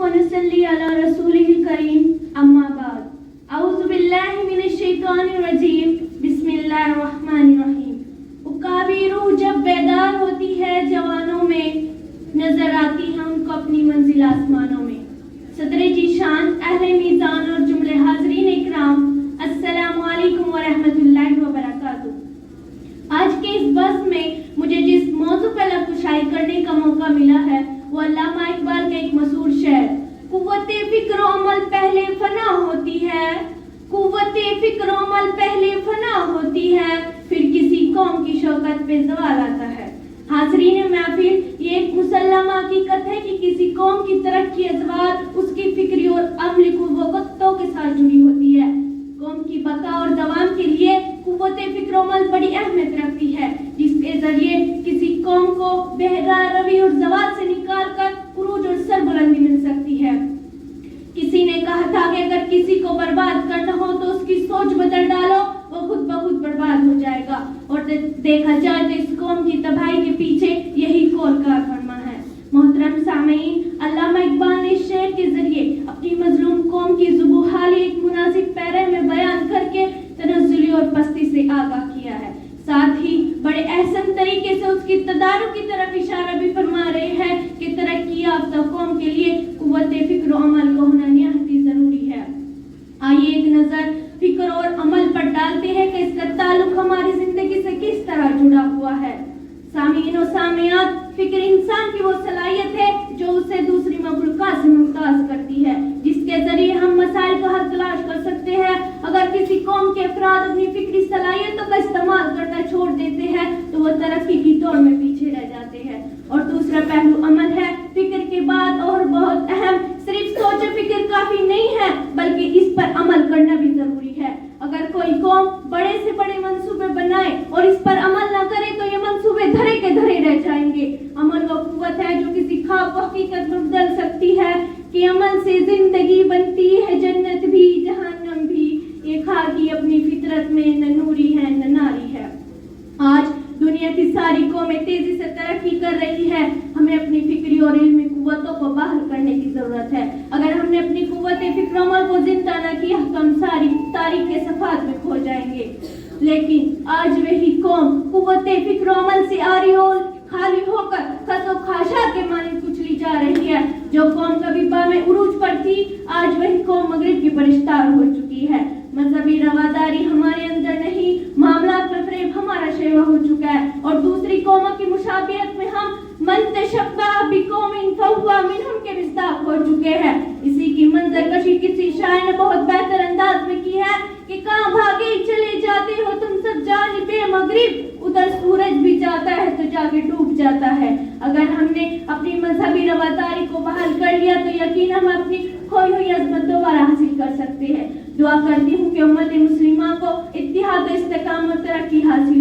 ونصلي على رسوله الكريم اما بعد اعوذ باللہ من الشیطان الرجیم بسم اللہ الرحمن الرحیم. اکابی روح جب بیدار ہوتی ہے جوانوں میں، نظر آتی ہے ان کو اپنی منزل آسمانوں میں. صدر جی شان، اہل میزان اور جملے حاضرین اکرام، السلام علیکم ورحمۃ اللہ وبرکاتہ. آج کے اس بحث میں مجھے جس موضوع پر لفظ کرنے کا موقع ملا ہے وہ علامہ اقبال کا ایک مشہور شعر، قوت فکر و عمل پہلے فنا ہوتی ہے، قوت فکر و عمل پہلے فنا ہوتی ہے، پھر کسی قوم کی شوکت پہ زوال آتا ہے. حاضرین محفل، یہ ایک مسلمہ حقیقت ہے کہ کسی قوم کی ترقی ازوار اس کی فکری اور عملی قوتوں کے ساتھ جڑی ہوتی ہے. قوم کی بقا اور دوام کے لیے قوت فکر و عمل بڑی اہمیت رکھتی ہے، جس کے ذریعے کسی قوم کو بہرا روی اور زوال سے نکال کر عروج اور سربلندی مل سکتی ہے. کسی نے کہا تھا کہ اگر کسی کو برباد کرنا ہو تو اس کی سوچ بدل ڈالو، وہ خود بخود برباد ہو جائے گا. اور دیکھا جائے تو اس قوم کی تباہی کے پیچھے یہی قول کار فرما ہے. محترم سامعین، علامہ اقبال نے شعر کے ذریعے اپنی مظلوم قوم کی ذوب حالی ایک مناسب پیرے میں بیان کر کے تنزلی اور پستی سے آگاہ کیا ہے. ساتھ ہی بڑے احسن طریقے سے اس کی تدارک کی طرف اشارہ بھی فرما رہے ہیں کہ ترقی یافتہ قوم کے لیے قوت فکر و عمل کا ہونا نہایت ضروری ہے. آئیے ایک نظر فکر اور عمل پر ڈالتے ہیں کہ اس کا تعلق ہماری زندگی سے کس طرح جڑا ہوا ہے. سامعین و سامعات، فکر انسان کی وہ صلاحیت ہے جو اسے دوسری مخلوقات سے ممتاز کرتی ہے، جس کے ذریعے ہم مسائل کا حل تلاش کر سکتے ہیں. اگر کسی قوم کے افراد اپنی فکری صلاحیتوں کا استعمال کرنا چھوڑ دیتے ہیں تو وہ ترقی کی دوڑ میں پیچھے رہ جاتے ہیں. اور دوسرا پہلو عمل ہے. فکر کے بعد اور بہت اہم، صرف سوچ و فکر کافی نہیں ہے بلکہ اس پر عمل کرنا بھی ضروری ہے. اگر کوئی قوم بڑے سے بڑے منصوبے بنائے اور اس پر عمل نہ کرے تو یہ منصوبے دھرے کے دھرے رہ جائیں گے. عمل وہ قوت ہے جو کسی خواب کو حقیقت میں بدل سکتی ہے کہ عمل سے زندگی بنتی ہے جنت بھی جہنم بھی. یہ خاکی اپنی فطرت میں نہ نوری ہے نہ ناری ہے. آج دنیا کی ساری قومیں تیزی سے ترقی کر رہی ہے. ہمیں اپنی فکری اور علمی قوتوں کو بحال کرنے کی ضرورت ہے. اگر ہم نے اپنی قوت فکر و عمل کو زندہ نہ کیا تو ہم ساری تاریخ کے صفحات میں کھو جائیں گے. لیکن آج وہی قوم قوت فکر و عمل سے آری اور خالی ہو کر خس و خاشاک کے مانند کچلی جا رہی ہے. جو قوم کبھی بام عروج پر تھی، آج وہی قوم مغرب کی پرشتار ہو چکی ہے. مذہبی رواداری ہمارے اندر نہیں، معاملات میں فریب ہمارا شیوا ہو چکا ہے. اور دوسری قوموں کی مشابہت میں ہم من تشبہ بقوم فہو منہم کے مصداق ہو چکے ہیں. اسی کی منظر کشی کسی شاعر نے بہت بہتر انداز میں کی ہے کہ کہاں بھاگے چلے جاتے ہو تم سب جانب مغرب، ادھر سورج بھی جاتا ہے تو جا کے ڈوب جاتا ہے. اگر ہم نے اپنی مذہبی رواداری کو بحال کر لیا تو یقیناً ہم اپنی کھوئی ہوئی عظمت دوبارہ حاصل کر سکتے ہیں. دعا کرتی ہوں کہ امت مسلمہ کو اتحاد و استحکام اور ترقی حاصل